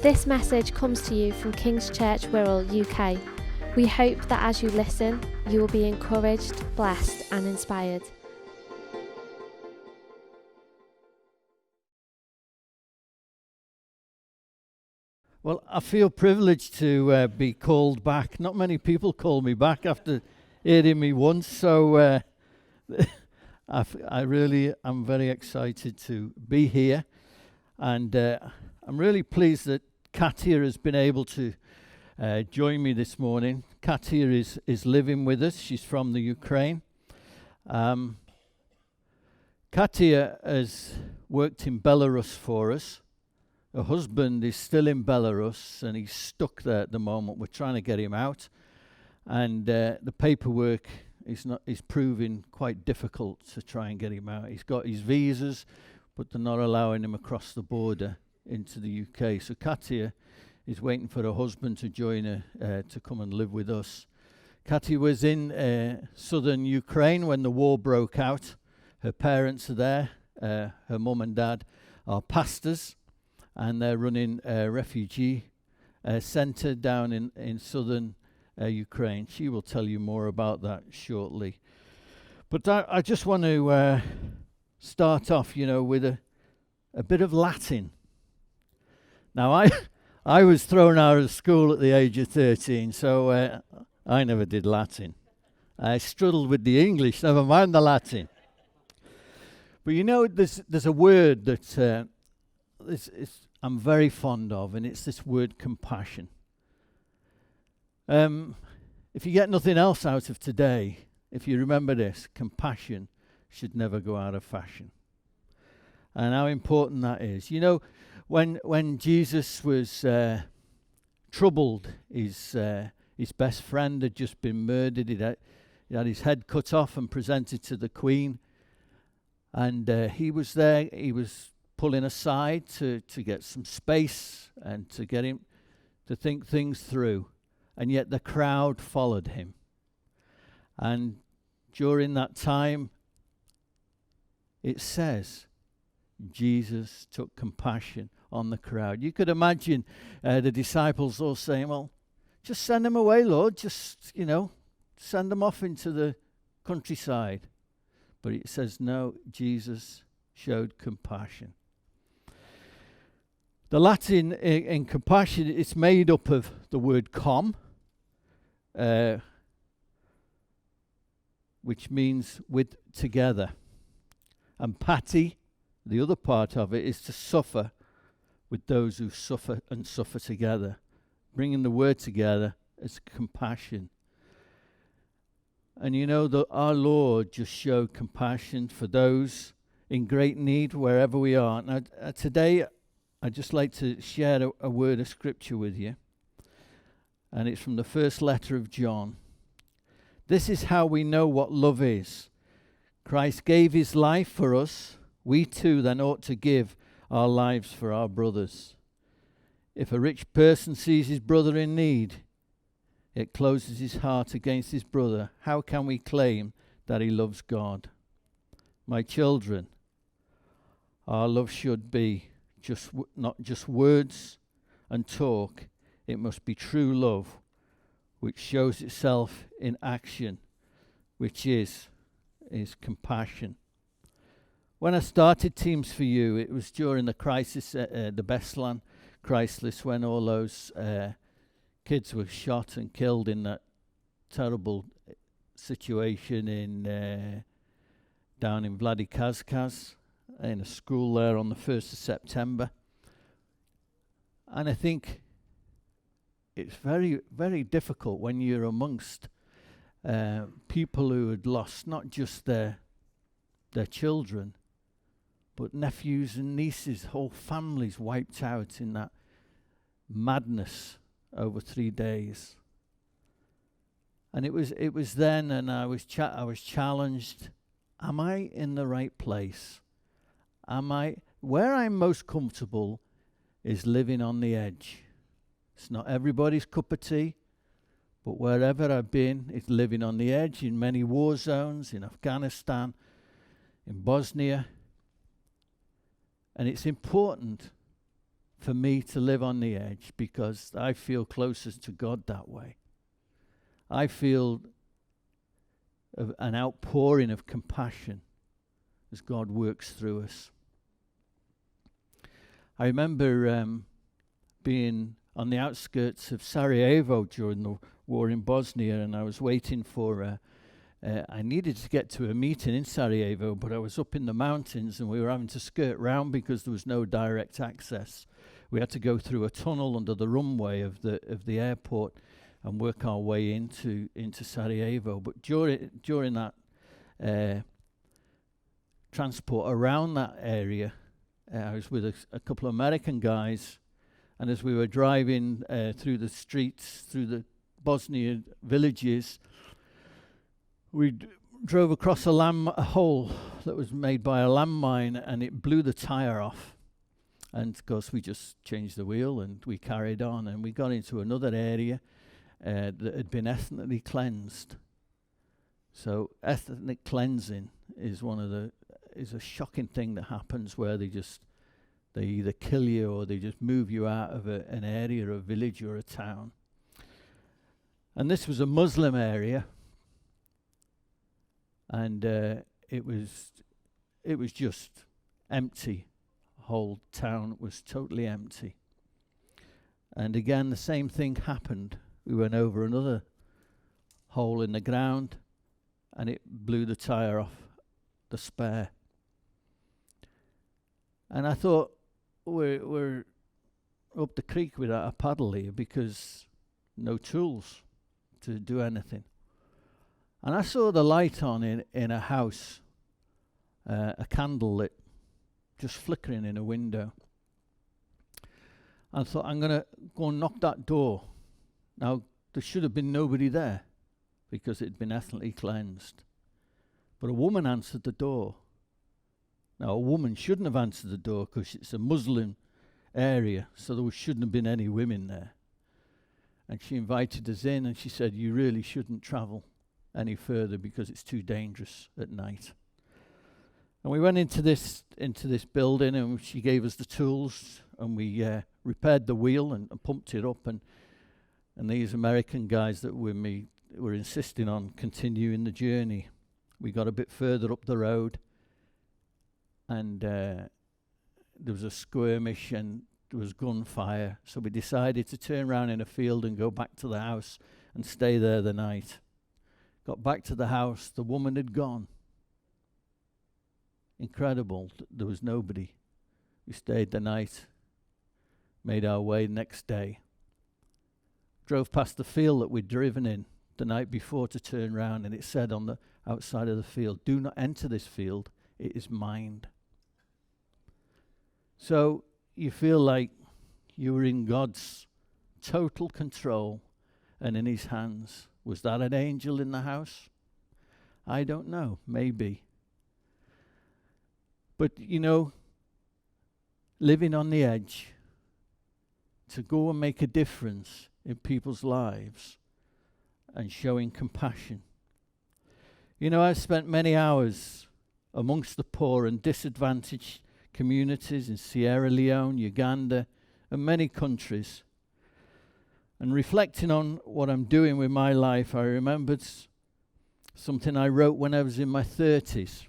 This message comes to you from King's Church Wirral, UK. We hope that as you listen, you will be encouraged, blessed and inspired. Well, I feel privileged to be called back. Not many people call me back after hearing me once, so I really am very excited to be here. And I'm really pleased that Katia has been able to join me this morning. Katia is living with us. She's from the Ukraine. Katia has worked in Belarus for us. Her husband is still in Belarus and he's stuck there at the moment. We're trying to get him out. And the paperwork is proving quite difficult to try and get him out. He's got his visas, but they're not allowing him across the border into the UK. So Katia is waiting for her husband to join her to come and live with us. Katia was in southern Ukraine when the war broke out. Her parents are there. Her mum and dad are pastors, and they're running a refugee centre down in southern Ukraine. She will tell you more about that shortly. But I just want to start off, with a bit of Latin. Now, I was thrown out of school at the age of 13, so I never did Latin. I struggled with the English, never mind the Latin. But there's a word that I'm very fond of, and it's this word compassion. If you get nothing else out of today, if you remember this, compassion should never go out of fashion. And how important that is. When Jesus was troubled, his best friend had just been murdered. He had his head cut off and presented to the Queen. And he was there. He was pulling aside to get some space and to get him to think things through. And yet the crowd followed him. And during that time, it says, Jesus took compassion on the crowd. You could imagine the disciples all saying, well, just send them away, Lord. Just, send them off into the countryside. But it says, no, Jesus showed compassion. The Latin in compassion, it's made up of the word com, which means with together. And pati, the other part of it, is to suffer with those who suffer and suffer together. Bringing the word together is compassion. And that our Lord just showed compassion for those in great need wherever we are. Now, today, I'd just like to share a word of scripture with you. And it's from the first letter of John. This is how we know what love is. Christ gave his life for us. We too then ought to give our lives for our brothers. If a rich person sees his brother in need, it closes his heart against his brother. How can we claim that he loves God? My children, our love should be not just words and talk. It must be true love, which shows itself in action, which is compassion. When I started Teams4U, it was during the crisis at the Beslan crisis, when all those kids were shot and killed in that terrible situation down in Vladikavkaz, in a school there on the 1st of September. And I think it's very, very difficult when you're amongst people who had lost not just their children, but nephews and nieces, whole families wiped out in that madness over 3 days. And it was then, and I was challenged. Am I in the right place? Where I'm most comfortable is living on the edge. It's not everybody's cup of tea, but wherever I've been, it's living on the edge in many war zones, in Afghanistan, in Bosnia. And it's important for me to live on the edge because I feel closest to God that way. I feel an outpouring of compassion as God works through us. I remember being on the outskirts of Sarajevo during the war in Bosnia, and I was waiting for I needed to get to a meeting in Sarajevo, but I was up in the mountains and we were having to skirt round because there was no direct access. We had to go through a tunnel under the runway of the airport and work our way into Sarajevo. But during that transport around that area, I was with a couple of American guys, and as we were driving through the streets, through the Bosnian villages, we drove across a hole that was made by a landmine, and it blew the tire off. And of course, we just changed the wheel and we carried on, and we got into another area that had been ethnically cleansed. So ethnic cleansing is is a shocking thing that happens where they either kill you or they just move you out of an area, or a village or a town. And this was a Muslim area. And it was just empty. The whole town was totally empty. And again, the same thing happened. We went over another hole in the ground, and it blew the tire off the spare. And I thought, we're up the creek without a paddle here because no tools to do anything. And I saw the light on in a house, a candle lit, just flickering in a window. I thought, I'm going to go and knock that door. Now, there should have been nobody there because it had been ethnically cleansed. But a woman answered the door. Now, a woman shouldn't have answered the door because it's a Muslim area, so there shouldn't have been any women there. And she invited us in, and she said, you really shouldn't travel any further because it's too dangerous at night. And we went into this building, and she gave us the tools, and we repaired the wheel and pumped it up, and these American guys that were with me were insisting on continuing the journey. We got a bit further up the road, and there was a skirmish and there was gunfire, so we decided to turn around in a field and go back to the house and stay there the night. Got back to the house, the woman had gone. Incredible, there was nobody. We stayed the night, made our way next day. Drove past the field that we'd driven in the night before to turn round, and it said on the outside of the field, do not enter this field, it is mined. So you feel like you were in God's total control and in his hands. Was that an angel in the house? I don't know, maybe. But living on the edge, to go and make a difference in people's lives and showing compassion. I've spent many hours amongst the poor and disadvantaged communities in Sierra Leone, Uganda, and many countries. And reflecting on what I'm doing with my life, I remembered something I wrote when I was in my 30s,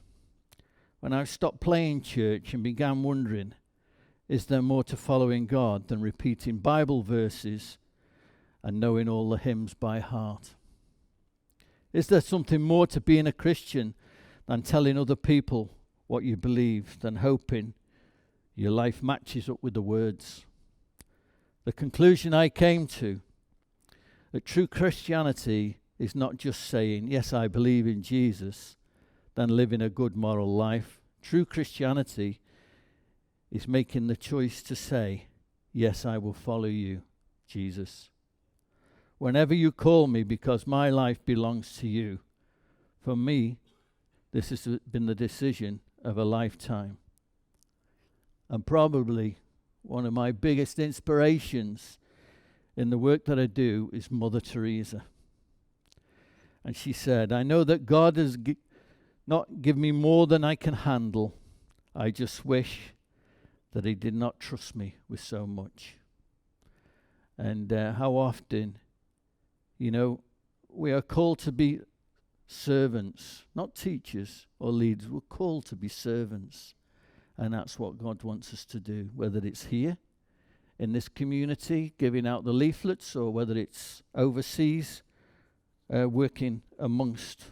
when I stopped playing church and began wondering, is there more to following God than repeating Bible verses and knowing all the hymns by heart? Is there something more to being a Christian than telling other people what you believe, than hoping your life matches up with the words? The conclusion I came to, that true Christianity is not just saying, yes, I believe in Jesus, then living a good moral life. True Christianity is making the choice to say, yes, I will follow you, Jesus. Whenever you call me, because my life belongs to you. For me, this has been the decision of a lifetime. And probably one of my biggest inspirations in the work that I do is Mother Teresa. And she said, I know that God has not give me more than I can handle. I just wish that he did not trust me with so much. And how often, we are called to be servants, not teachers or leaders. We're called to be servants. And that's what God wants us to do, whether it's here in this community, giving out the leaflets, or whether it's overseas, working amongst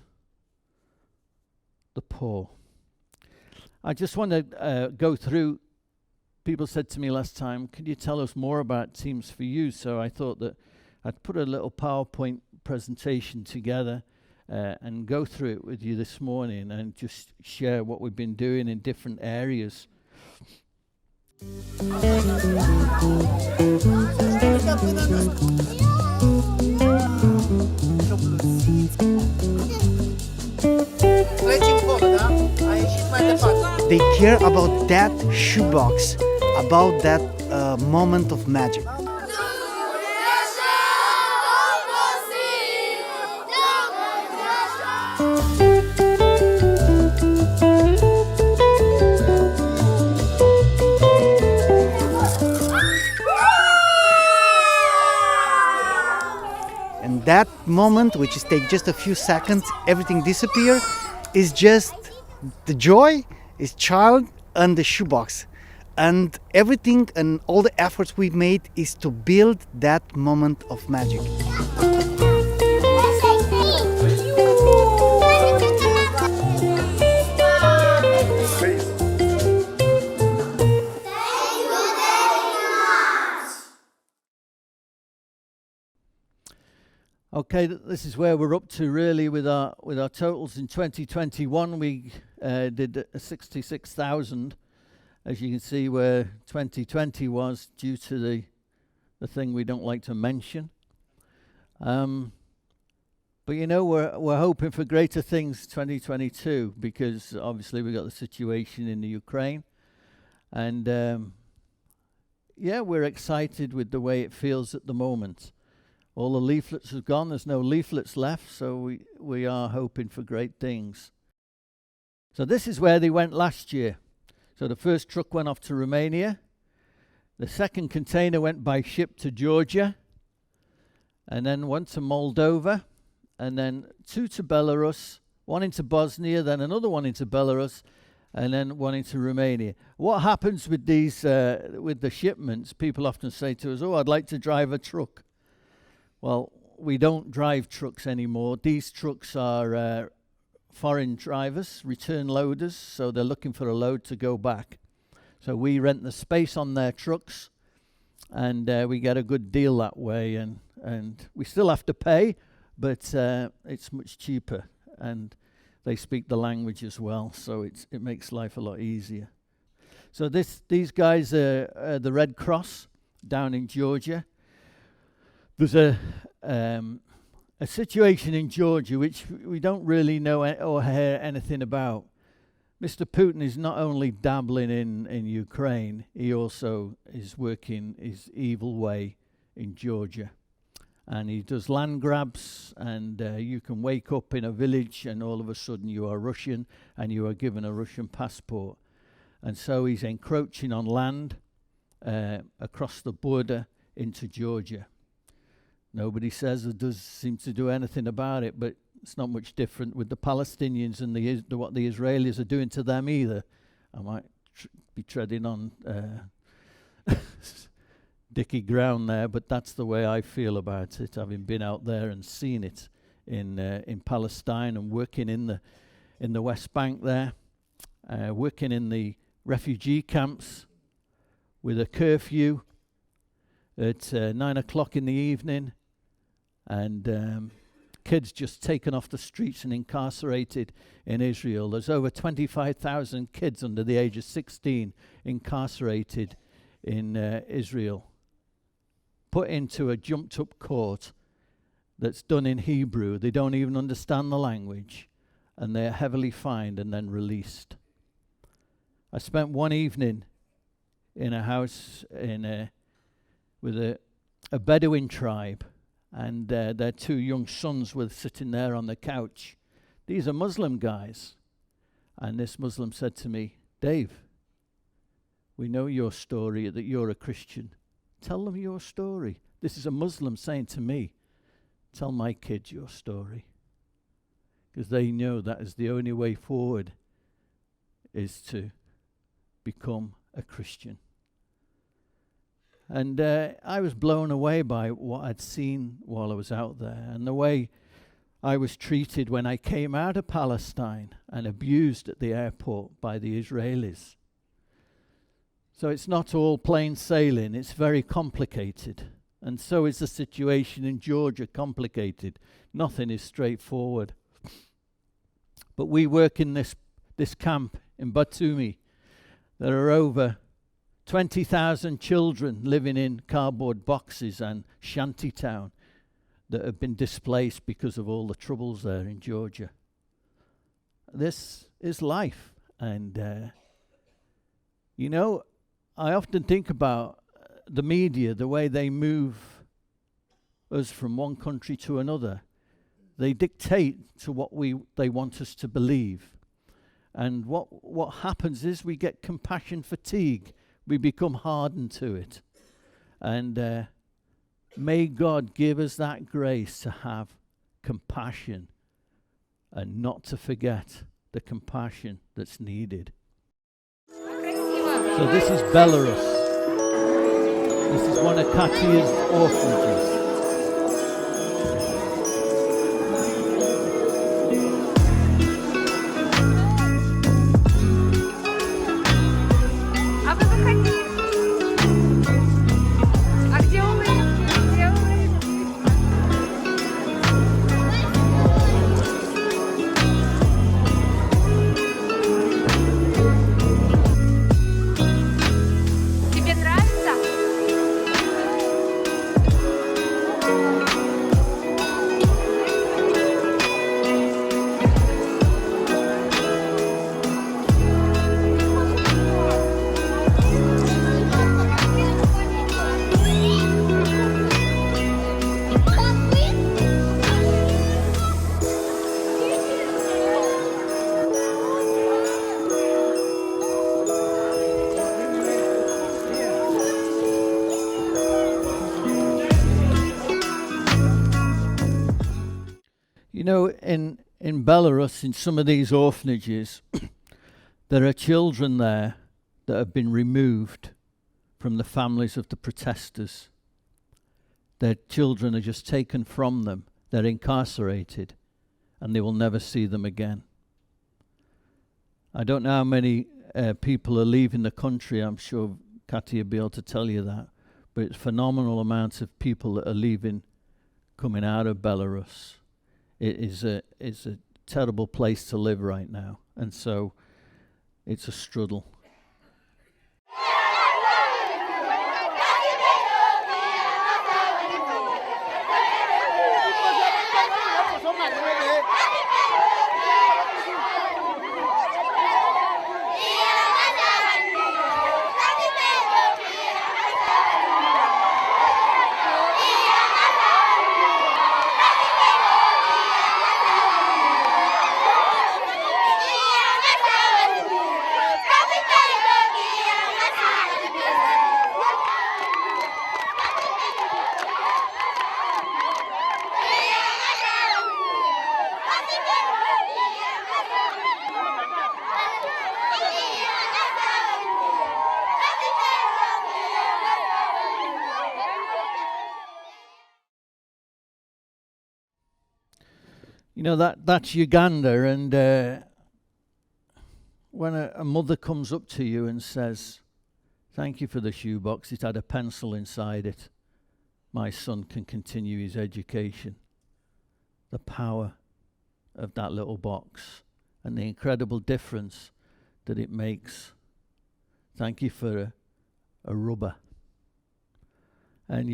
the poor. I just want to go through. People said to me last time, "Can you tell us more about Teams4U?" So I thought that I'd put a little PowerPoint presentation together and go through it with you this morning and just share what we've been doing in different areas. They care about that shoebox, about that moment of magic. And that moment, which is take just a few seconds, everything disappear, is just the joy, is child and the shoebox. And everything and all the efforts we've made is to build that moment of magic. Okay, this is where we're up to really with our totals in 2021. We did 66,000, as you can see, where 2020 was due to the thing we don't like to mention. But we're hoping for greater things 2022, because obviously we got the situation in the Ukraine, and we're excited with the way it feels at the moment. All the leaflets have gone. There's no leaflets left, so we are hoping for great things. So this is where they went last year. So the first truck went off to Romania. The second container went by ship to Georgia, and then one to Moldova, and then two to Belarus, one into Bosnia, then another one into Belarus, and then one into Romania. What happens with these, with the shipments? People often say to us, "Oh, I'd like to drive a truck." Well, we don't drive trucks anymore. These trucks are foreign drivers, return loaders, so they're looking for a load to go back. So we rent the space on their trucks, and we get a good deal that way. And we still have to pay, but it's much cheaper, and they speak the language as well, so it makes life a lot easier. So these guys are the Red Cross down in Georgia. There's a situation in Georgia which we don't really know or hear anything about. Mr. Putin is not only dabbling in Ukraine, he also is working his evil way in Georgia. And he does land grabs, and you can wake up in a village and all of a sudden you are Russian and you are given a Russian passport. And so he's encroaching on land across the border into Georgia. Nobody says or does seem to do anything about it, but it's not much different with the Palestinians and what the Israelis are doing to them either. I might be treading on dicky ground there, but that's the way I feel about it, having been out there and seen it in Palestine and working in the West Bank there, working in the refugee camps with a curfew at 9 o'clock in the evening, and kids just taken off the streets and incarcerated in Israel. There's over 25,000 kids under the age of 16 incarcerated in Israel, put into a jumped-up court that's done in Hebrew. They don't even understand the language, and they're heavily fined and then released. I spent one evening in a house with a Bedouin tribe, and their two young sons were sitting there on the couch. These are Muslim guys, And this Muslim said to me, Dave, we know your story, that you're a Christian. Tell them your story. This is a Muslim saying to me, tell my kids your story. Because they know that is the only way forward, is to become a Christian. And I was blown away by what I'd seen while I was out there, and the way I was treated when I came out of Palestine and abused at the airport by the Israelis. So it's not all plain sailing, it's very complicated. And so is the situation in Georgia complicated. Nothing is straightforward. But we work in this camp in Batumi. There are over 20,000 children living in cardboard boxes and shantytown that have been displaced because of all the troubles there in Georgia. This is life. And, I often think about the media, the way they move us from one country to another. They dictate to what they want us to believe. And what happens is we get compassion fatigue. We become hardened to it. And may God give us that grace to have compassion and not to forget the compassion that's needed. So this is Belarus. This is one of Katia's orphanages. In Belarus, in some of these orphanages, there are children there that have been removed from the families of the protesters. Their children are just taken from them. They're incarcerated, and they will never see them again. I don't know how many people are leaving the country. I'm sure Katia will be able to tell you that. But it's phenomenal amounts of people that are leaving, coming out of Belarus. It is a terrible place to live right now, and so it's a struggle. That's Uganda, and when a mother comes up to you and says, "Thank you for the shoebox, it had a pencil inside it. My son can continue his education." The power of that little box and the incredible difference that it makes. Thank you for a rubber. And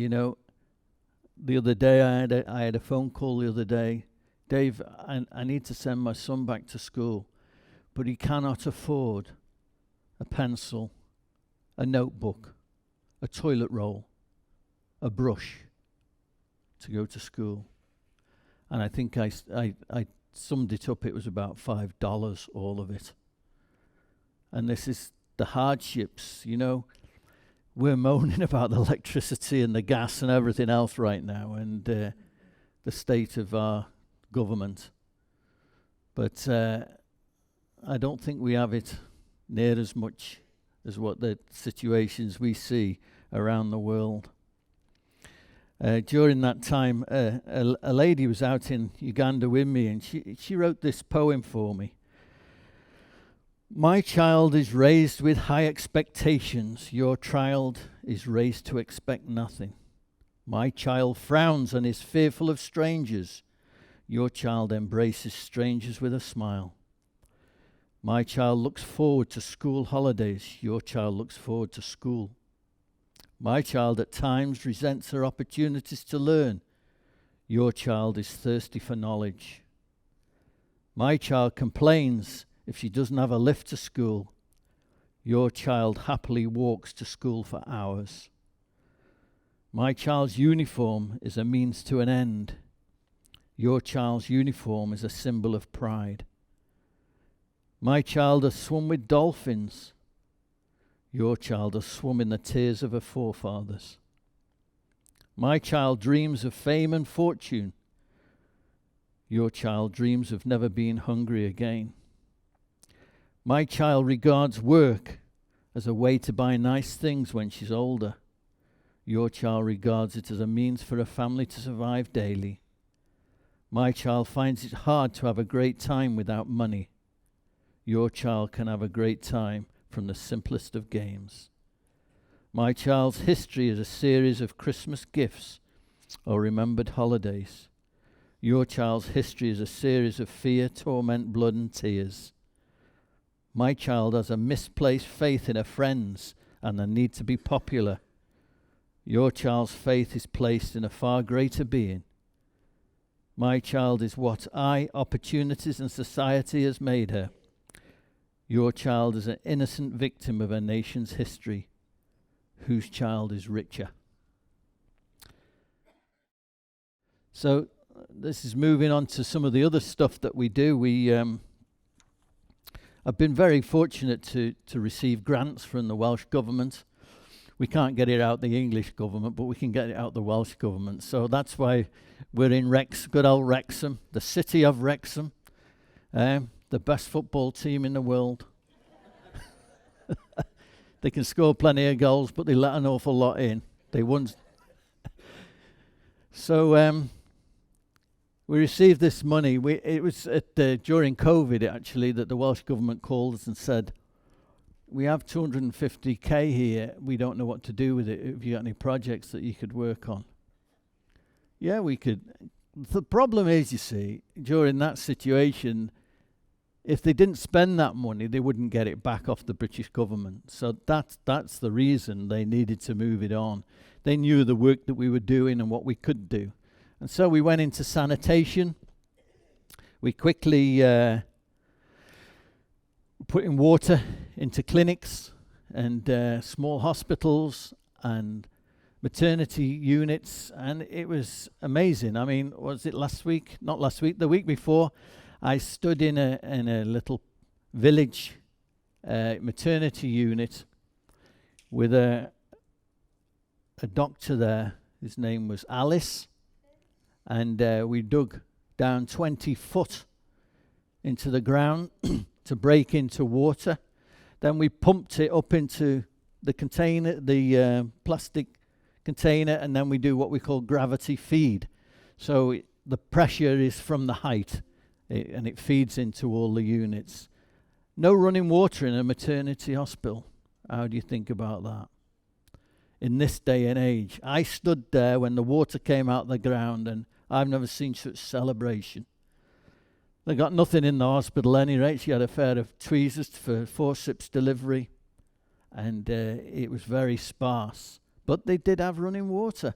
the other day I had a phone call the other day. Dave, I need to send my son back to school, but he cannot afford a pencil, a notebook, a toilet roll, a brush to go to school. And I think I summed it up, it was about $5, all of it. and this is the hardships. We're moaning about the electricity and the gas and everything else right now, and the state of our government. But I don't think we have it near as much as what the situations we see around the world. During that time, a lady was out in Uganda with me, and she wrote this poem for me. My child is raised with high expectations. Your child is raised to expect nothing. My child frowns and is fearful of strangers. Your child embraces strangers with a smile. My child looks forward to school holidays. Your child looks forward to school. My child at times resents her opportunities to learn. Your child is thirsty for knowledge. My child complains if she doesn't have a lift to school. Your child happily walks to school for hours. My child's uniform is a means to an end. Your child's uniform is a symbol of pride. My child has swum with dolphins. Your child has swum in the tears of her forefathers. My child dreams of fame and fortune. Your child dreams of never being hungry again. My child regards work as a way to buy nice things when she's older. Your child regards it as a means for a family to survive daily. My child finds it hard to have a great time without money. Your child can have a great time from the simplest of games. My child's history is a series of Christmas gifts or remembered holidays. Your child's history is a series of fear, torment, blood, and tears. My child has a misplaced faith in her friends and the need to be popular. Your child's faith is placed in a far greater being. My child is what opportunities, and society has made her. Your child is an innocent victim of a nation's history. Whose child is richer? So this is moving on to some of the other stuff that we do. I've been very fortunate to receive grants from the Welsh government. We can't get it out the English government, but we can get it out the Welsh government. So that's why we're in good old Wrexham, the city of Wrexham, the best football team in the world. They can score plenty of goals, but they let an awful lot in. They won. So we received this money. It was during COVID, actually, that the Welsh government called us and said, we have 250k here. We don't know what to do with it. Have you got any projects that you could work on? Yeah, we could. The problem is, you see, during that situation, if they didn't spend that money, they wouldn't get it back off the British government. So that's the reason they needed to move it on. They knew the work that we were doing and what we could do. And so we went into sanitation. We quickly put in water into clinics and small hospitals and maternity units, and it was amazing. I mean, was it last week? Not last week, the week before, I stood in a little village maternity unit with a doctor there. His name was Alice, and we dug down 20 foot into the ground to break into water. Then we pumped it up into the container, the plastic container, and then we do what we call gravity feed. So the pressure is from the height, and it feeds into all the units. No running water in a maternity hospital. How do you think about that? In this day and age, I stood there when the water came out of the ground, and I've never seen such celebration. They got nothing in the hospital at any rate. She had a pair of tweezers for forceps delivery, and it was very sparse. But they did have running water.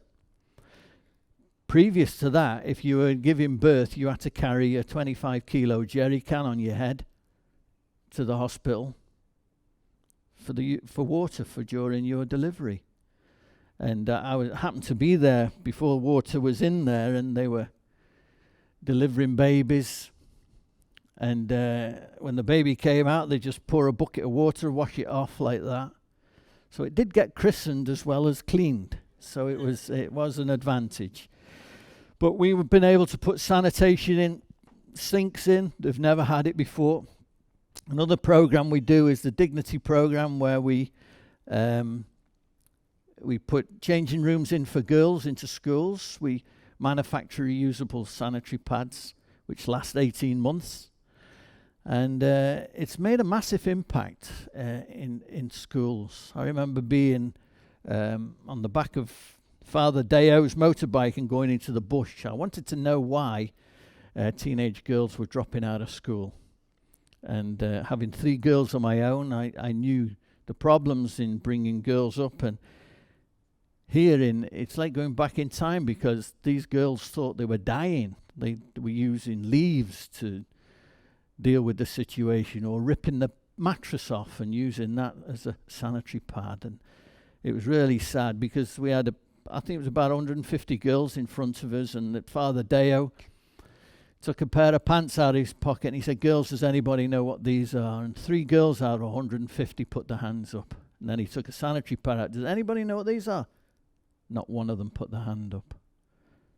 Previous to that, if you were giving birth, you had to carry a 25-kilo jerry can on your head to the hospital for water for during your delivery. And I happened to be there before water was in there, and they were delivering babies. And when the baby came out, they just pour a bucket of water, wash it off like that. So it did get christened as well as cleaned. So it was an advantage. But we've been able to put sanitation in, sinks in. They've never had it before. Another program we do is the Dignity program, where we put changing rooms in for girls into schools. We manufacture reusable sanitary pads, which last 18 months. And it's made a massive impact in schools. I remember being on the back of Father Deo's motorbike and going into the bush. I wanted to know why teenage girls were dropping out of school. And having 3 girls of my own, I knew the problems in bringing girls up. And it's like going back in time, because these girls thought they were dying. They were using leaves to deal with the situation, or ripping the mattress off and using that as a sanitary pad. And it was really sad, because we had I think it was about 150 girls in front of us, and Father Deo took a pair of pants out of his pocket and he said, "Girls, does anybody know what these are?" And 3 girls out of 150 put their hands up. And then he took a sanitary pad out. "Does anybody know what these are?" Not one of them put their hand up.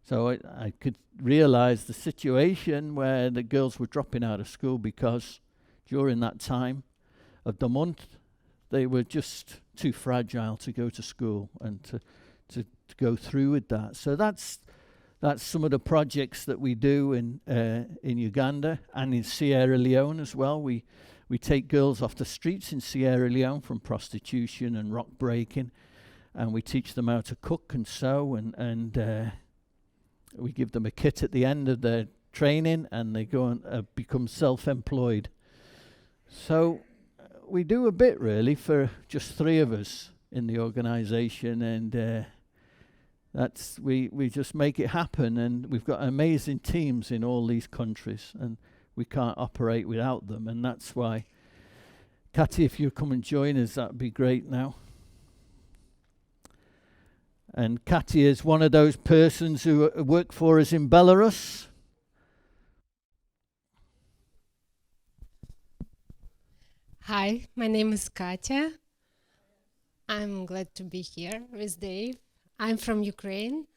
So I could realize the situation where the girls were dropping out of school, because during that time of the month, they were just too fragile to go to school and to go through with that. So that's some of the projects that we do in Uganda and in Sierra Leone as well. We take girls off the streets in Sierra Leone from prostitution and rock breaking, and we teach them how to cook and sew, and we give them a kit at the end of their training, and they go and become self-employed. So we do a bit, really, for just 3 of us in the organization, and we just make it happen. And we've got amazing teams in all these countries, and we can't operate without them. And that's why, Katty, if you come and join us, that'd be great now. And Katty is one of those persons who work for us in Belarus. Hi, my name is Katya. I'm glad to be here with Dave. I'm from Ukraine,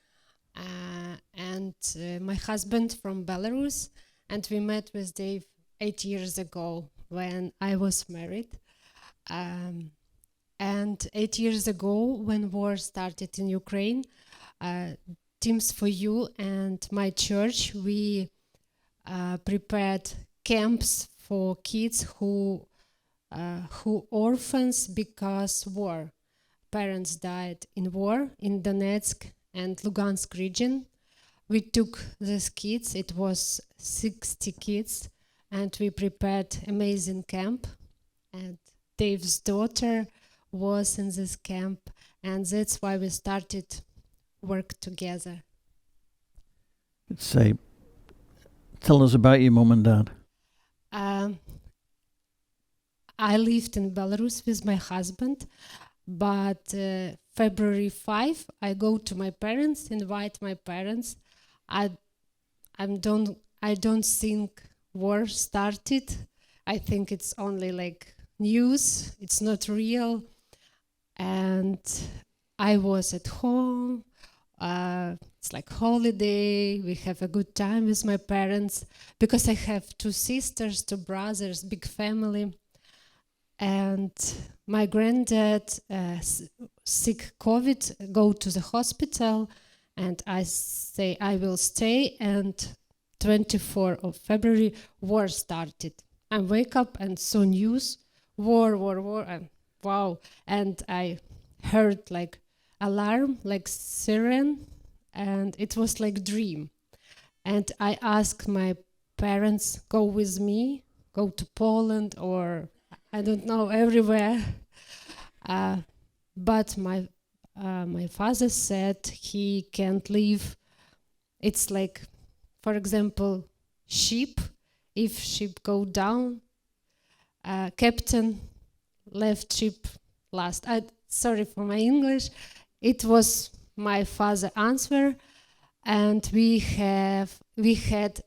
and my husband from Belarus, and we met with Dave 8 years ago when I was married. And 8 years ago, when war started in Ukraine, Teams4U and my church, we prepared camps for kids who orphans because war. Parents died in war in Donetsk and Lugansk region. We took these kids, it was 60 kids, and we prepared amazing camp. And Dave's daughter was in this camp, and that's why we started work together. Tell us about your mom and dad. I lived in Belarus with my husband, but February 5, I go to my parents, invite my parents. I don't think war started. I think it's only like news. It's not real. And I was at home. It's like holiday. We have a good time with my parents because I have 2 sisters, 2 brothers, big family. And my granddad sick COVID, go to the hospital, and I say I will stay. And 24th of February, war started. I wake up and saw news, war, and wow. And I heard like alarm, like siren, and it was like dream. And I asked my parents, go with me, go to Poland or I don't know, everywhere. But my father said he can't leave. It's like, for example, ship. If ship go down, captain left ship last. Sorry for my English. It was my father's answer. and we had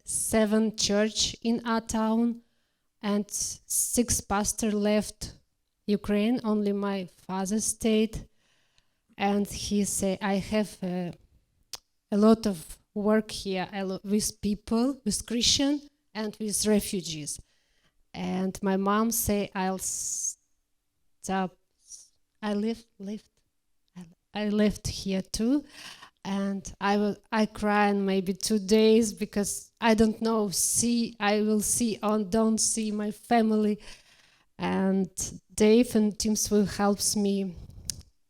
7 church in our town, and 6 pastors left Ukraine. Only my father stayed, and he said, I have a lot of work here with people, with Christian and with refugees. And my mom say, I'll stop. I left here too, and I cried maybe 2 days because I don't know. I will don't see my family. And Dave and Teams4U helps me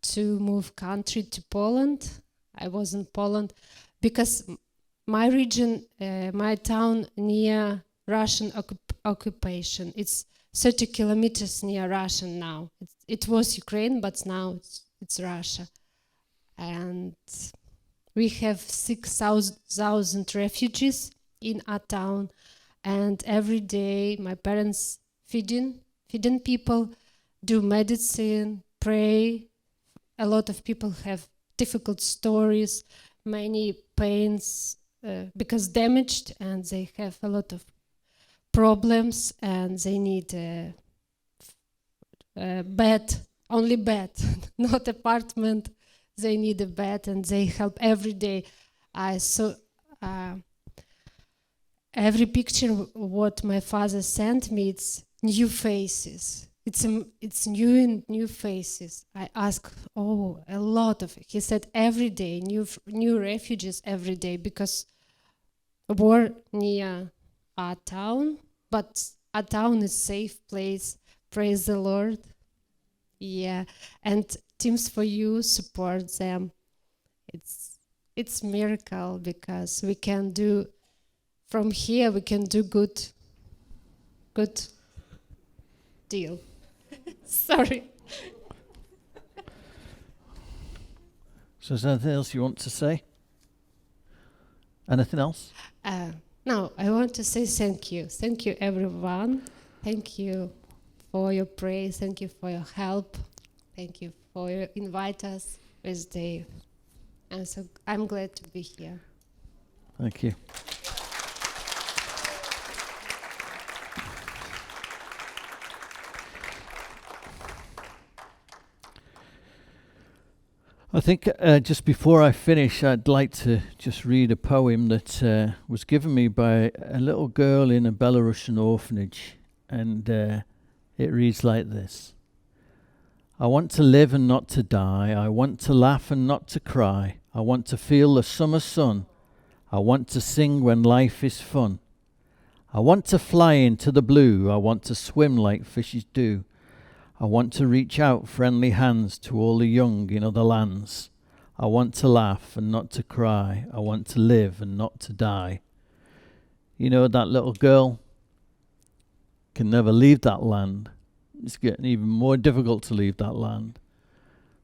to move country to Poland. I was in Poland because my region, my town near Russian occupation. It's 30 kilometers near Russia now. It was Ukraine, but now it's Russia. And we have 6,000 refugees in our town. And every day my parents feeding people, do medicine, pray. A lot of people have difficult stories, many pains because damaged, and they have a lot of problems, and they need a bed, only bed, not apartment. They need a bed, and they help every day. I saw every picture what my father sent me. It's new faces. It's new faces. I asked, a lot of it. He said every day, new refugees every day, because war near our town, but our town is safe place. Praise the Lord. Yeah, and Teams4U support them. It's miracle, because we can do from here. We can do good deal. Sorry. So is there anything else you want to say? Anything else? No, I want to say thank you. Thank you, everyone. Thank you for your praise. Thank you for your help. Thank you for your invite us with Dave. And so I'm glad to be here. Thank you. I think just before I finish, I'd like to just read a poem that was given me by a little girl in a Belarusian orphanage, and it reads like this. I want to live and not to die. I want to laugh and not to cry. I want to feel the summer sun. I want to sing when life is fun. I want to fly into the blue. I want to swim like fishes do. I want to reach out friendly hands to all the young in other lands. I want to laugh and not to cry. I want to live and not to die. You know, that little girl can never leave that land. It's getting even more difficult to leave that land.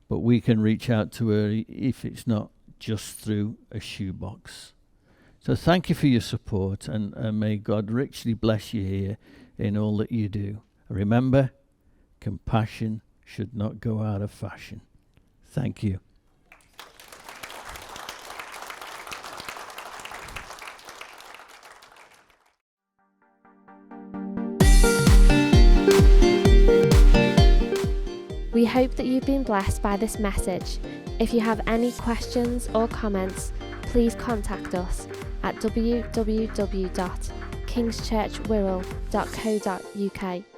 But we can reach out to her if it's not just through a shoebox. So thank you for your support, and may God richly bless you here in all that you do. Remember, compassion should not go out of fashion. Thank you. We hope that you've been blessed by this message. If you have any questions or comments, please contact us at www.kingschurchwirral.co.uk.